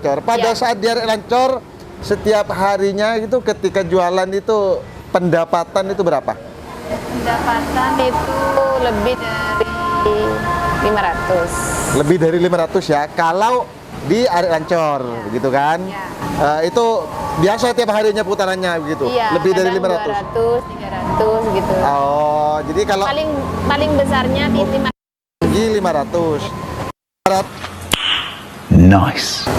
Pada saat di area Lancor, setiap harinya itu ketika jualan itu pendapatan itu berapa? Pendapatan itu lebih dari 500. Lebih dari 500 ya. Kalau di area Lancor, begitu kan? Itu biasa tiap harinya putarannya begitu. Lebih dari 500. 200, 300 gitu. Oh, jadi kalau paling besarnya di 500. 500. Nice.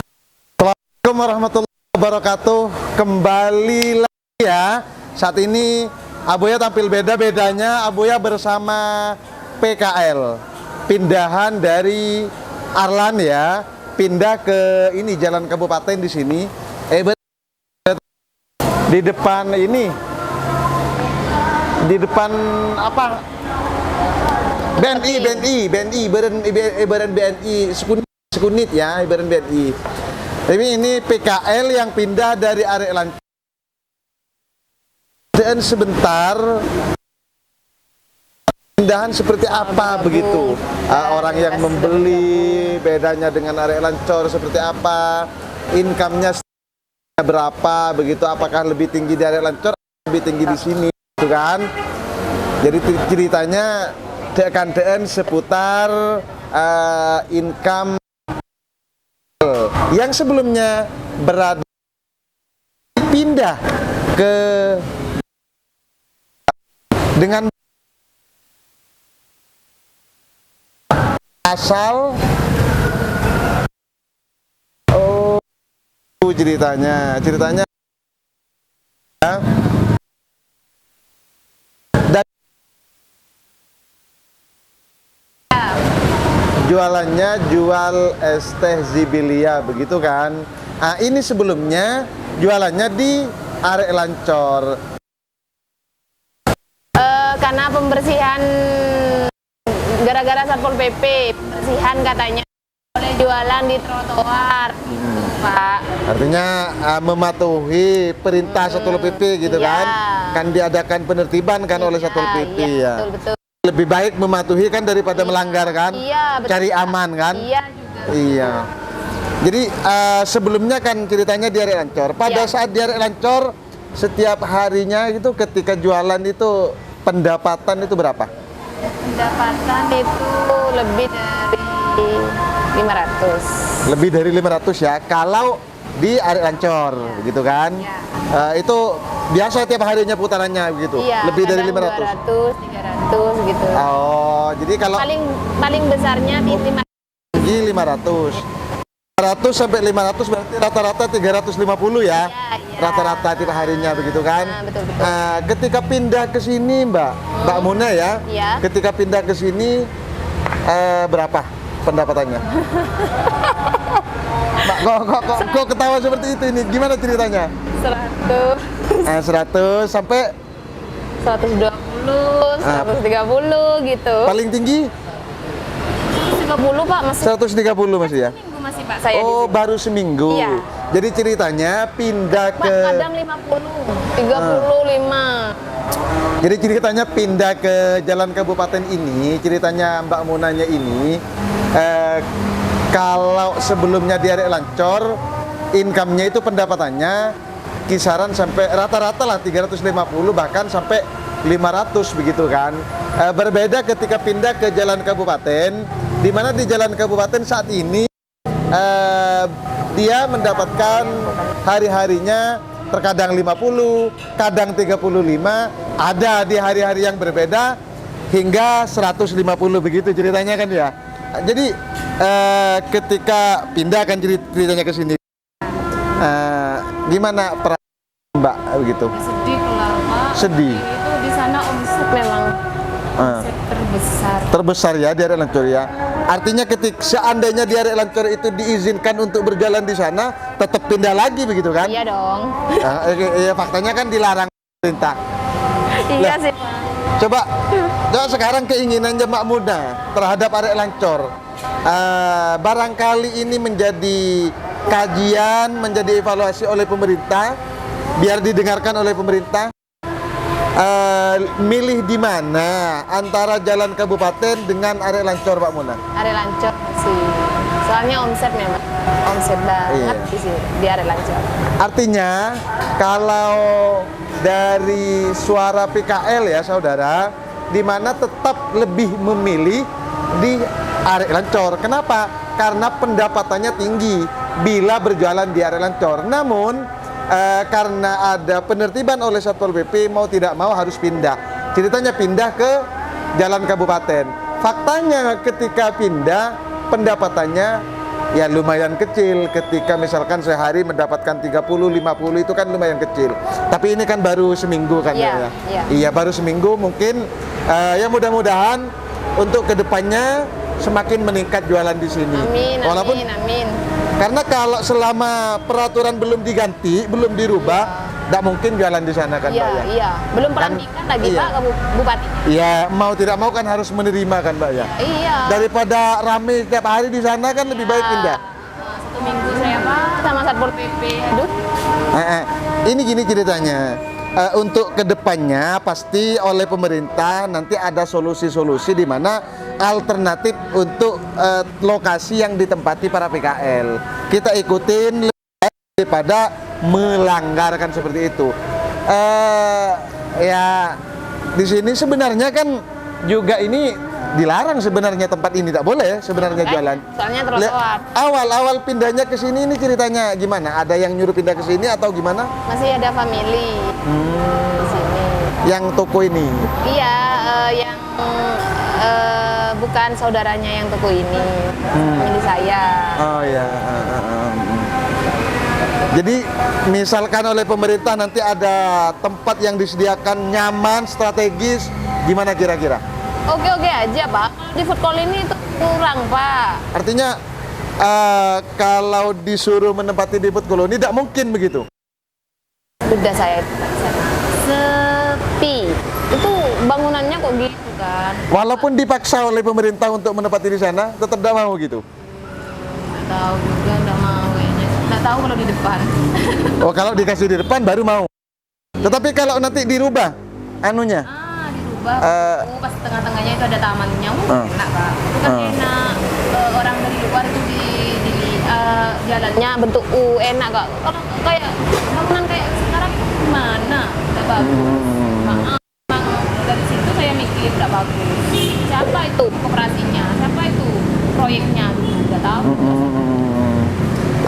Assalamualaikum warahmatullahi wabarakatuh. Kembali lagi ya. Saat ini Abuya tampil beda-bedanya. Abuya bersama PKL. Pindahan dari Arlan ya. Pindah ke ini Jalan Kabupaten di sini. Di depan ini. Di depan apa? BNI, Ibaran BNI Sekunit ya, Ibaran BNI. Tapi ini PKL yang pindah dari area Lancor. Dan sebentar pindahan seperti apa begitu? Orang yang membeli bedanya dengan area Lancor seperti apa? Income-nya berapa begitu? Apakah lebih tinggi di area Lancor atau lebih tinggi di sini? Gitu kan? Jadi ceritanya dekan seputar income yang sebelumnya berada pindah ke dengan asal ceritanya jualannya jual es teh Zibilia begitu kan. Nah, ini sebelumnya jualannya di area Lancor. Karena pembersihan gara-gara Satpol PP, pembersihan katanya boleh jualan di trotoar, Pak. Artinya mematuhi perintah Satpol PP gitu kan. Kan diadakan penertiban kan oleh Satpol PP ya. Betul. Lebih baik mematuhi kan daripada melanggar kan. Betul. Cari aman kan. Juga. Iya. Jadi sebelumnya kan ceritanya di area Lancor. Pada saat di area Lancor, setiap harinya itu ketika jualan itu pendapatan itu berapa? Pendapatan itu lebih dari 500. Lebih dari 500 ya. Kalau di area Lancor, begitu kan? Itu biasa tiap harinya putarannya begitu. Lebih dari 500. 200, 300 gitu. Oh, jadi kalau paling besarnya di 500. 100 sampai 500 berarti rata-rata 350 ya. Rata-rata tiap harinya begitu kan. Betul. Ketika pindah ke sini Mbak Muna ya. Ketika pindah ke sini berapa pendapatannya? Mbak, kok ketawa seperti itu ini? Gimana ceritanya? 100 sampai 120, 130 gitu. Paling tinggi 130 Pak, masih 130 masih ya? seminggu masih Pak saya Oh, baru seminggu. Jadi ceritanya pindah ke kadang 50, 35. Jadi ceritanya pindah ke Jalan Kabupaten ini, ceritanya Mbak Munanya ini kalau sebelumnya di area Lancor, income-nya itu pendapatannya kisaran sampai rata-rata lah 350 bahkan sampai 500 begitu kan. Berbeda ketika pindah ke Jalan Kabupaten, di mana di Jalan Kabupaten saat ini dia mendapatkan hari-harinya terkadang 50, kadang 35, ada di hari-hari yang berbeda hingga 150 begitu ceritanya kan ya. Jadi ketika pindah kan ceritanya ke sini, gimana perasaan Mbak begitu? Sedih kalau Pak. Sedih. Itu di sana omset memang omset terbesar ya di area Lancor ya. Artinya seandainya di area Lancor itu diizinkan untuk berjalan di sana, tetap pindah lagi begitu kan? Iya dong. Iya, faktanya kan dilarang pemerintah. Iya sih. Coba sekarang keinginannya Mbak Muna terhadap area Lancor, barangkali ini menjadi kajian, menjadi evaluasi oleh pemerintah, biar didengarkan oleh pemerintah. Milih di mana antara Jalan Kabupaten dengan area Lancor, Pak Muna? Area Lancor sih. Soalnya omset memang omset banget. Iya. di area Lancor. Artinya kalau dari suara PKL ya saudara, di mana tetap lebih memilih di area Lancor. Kenapa? Karena pendapatannya tinggi bila berjualan di area Lancor. Namun karena ada penertiban oleh Satpol PP, mau tidak mau harus pindah. Ceritanya pindah ke jalan kabupaten. Faktanya ketika pindah, pendapatannya ya lumayan kecil. Ketika misalkan sehari mendapatkan 30-50 itu kan lumayan kecil. Tapi ini kan baru seminggu kan Iya, ya? iya. Iya, baru seminggu. Mungkin ya mudah-mudahan untuk kedepannya semakin meningkat jualan di sini. Amin, Walaupun amin, amin. karena kalau selama peraturan belum diganti, belum dirubah, tidak mungkin jualan di sana kan, Iya, Mbak ya? iya. Belum Kan- pelantikan lagi iya. Pak ke Bupati. Iya, mau tidak mau kan harus menerima kan, Mbak ya? Iya. Daripada rame setiap hari di sana kan lebih baik pindah. Satu minggu saya Pak sama Satpol PP. Aduh. Ini gini ceritanya. Untuk kedepannya pasti oleh pemerintah nanti ada solusi-solusi di mana alternatif untuk lokasi yang ditempati para PKL. Kita ikutin lebih baik daripada melanggarkan seperti itu. Ya di sini sebenarnya kan juga ini dilarang sebenarnya, tempat ini tak boleh sebenarnya jualan. Soalnya trotoar. Awal pindahnya ke sini ini ceritanya gimana? Ada yang nyuruh pindah ke sini atau gimana? Masih ada family di sini. Yang toko ini. Iya, yang bukan saudaranya yang toko ini. Family saya. Oh ya. Jadi misalkan oleh pemerintah nanti ada tempat yang disediakan nyaman, strategis, gimana kira-kira? Oke-oke aja Pak. Di food call ini itu kurang Pak. Artinya kalau disuruh menempati di food colony tidak mungkin begitu. Sudah saya itu Pak, di sana. Sepi. Itu bangunannya kok gitu kan? Walaupun dipaksa oleh pemerintah untuk menempati di sana, tetap tidak mau gitu. Nggak tahu juga, nggak mau kayaknya. Nggak tahu kalau di depan. Oh, kalau dikasih di depan baru mau. Tetapi kalau nanti dirubah anunya, Dirubah. Pas tengah-tengahnya itu ada tamannya. Enak Pak. Itu kan enak. Orang dari luar itu di jalannya bentuk U, enak Kak. Kalau kayak bangunan kayak sekarang itu gimana? Nggak bagus. Maaf. Dari situ saya mikir nggak bagus. Siapa itu koperasinya? Siapa itu proyeknya? Nggak tahu.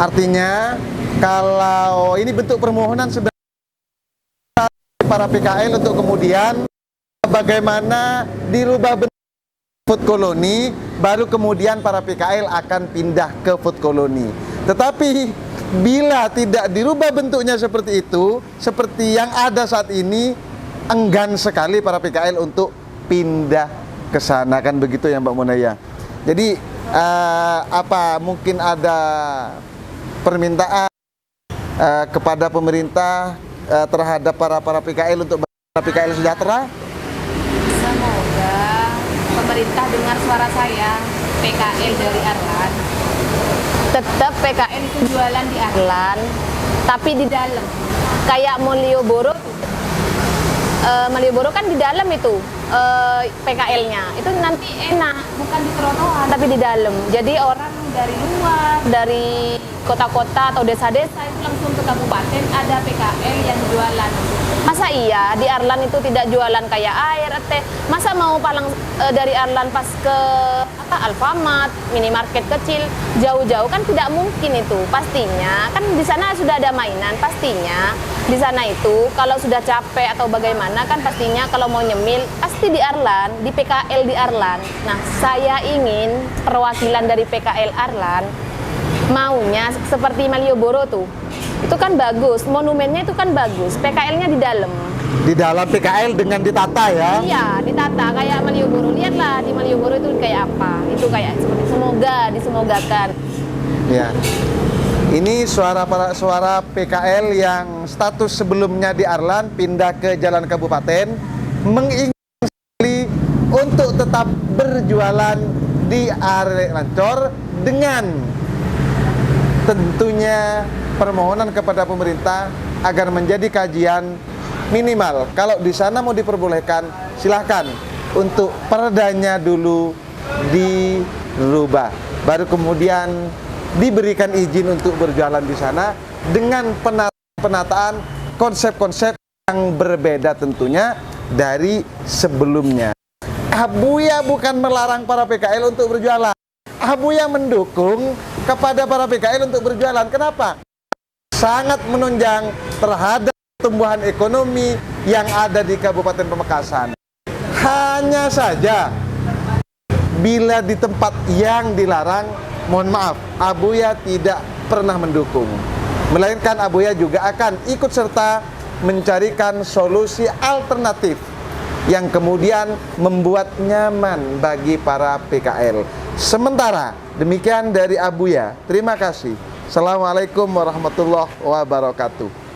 artinya kalau ini bentuk permohonan sebenarnya para PKL untuk kemudian bagaimana dirubah bentuk food colony, baru kemudian para PKL akan pindah ke food colony. Tetapi bila tidak dirubah bentuknya seperti itu, seperti yang ada saat ini, enggan sekali para PKL untuk pindah ke sana, kan begitu ya Mbak Munaya. Jadi apa mungkin ada permintaan kepada pemerintah terhadap para PKL untuk PKL sejahtera? Semoga pemerintah dengar suara saya, PKL dari Arlan. Tetap PKL itu jualan di Arlan, tapi di dalam. Kayak Malioboro, Malioboro kan di dalam itu PKL-nya. Itu nanti enak, bukan di trotoar, tapi di dalam. Jadi orang dari luar, dari kota-kota atau desa-desa itu langsung ke kabupaten ada PKL yang jualan. Masa iya di Arlan itu tidak jualan kayak air, teh? Masa mau palang dari Arlan pas ke Alfamart, minimarket kecil, jauh-jauh kan tidak mungkin itu. Pastinya kan di sana sudah ada mainan, pastinya di sana itu kalau sudah capek atau bagaimana kan pastinya kalau mau nyemil pasti di Arlan, di PKL di Arlan. Nah, saya ingin perwakilan dari PKL Arlan maunya seperti Malioboro tuh. Itu kan bagus, monumennya itu kan bagus, PKL-nya di dalam. Di dalam PKL dengan ditata ya? Iya, ditata kayak Malioboro. Lihatlah di Malioboro itu kayak apa. Itu kayak seperti disemogakan. Ya. Ini suara PKL yang status sebelumnya di Arlan pindah ke Jalan Kabupaten menginginkan sekali untuk tetap berjualan di area Lancor dengan tentunya permohonan kepada pemerintah agar menjadi kajian minimal. Kalau di sana mau diperbolehkan, silahkan untuk perdanya dulu dirubah. Baru kemudian diberikan izin untuk berjualan di sana dengan penataan konsep-konsep yang berbeda tentunya dari sebelumnya. Abuya bukan melarang para PKL untuk berjualan. Abuya mendukung kepada para PKL untuk berjualan. Kenapa? Sangat menunjang terhadap pertumbuhan ekonomi yang ada di Kabupaten Pamekasan. Hanya saja bila di tempat yang dilarang, mohon maaf, Abuya tidak pernah mendukung. Melainkan Abuya juga akan ikut serta mencarikan solusi alternatif yang kemudian membuat nyaman bagi para PKL. Sementara demikian dari Abuya. Terima kasih. Assalamualaikum warahmatullahi wabarakatuh.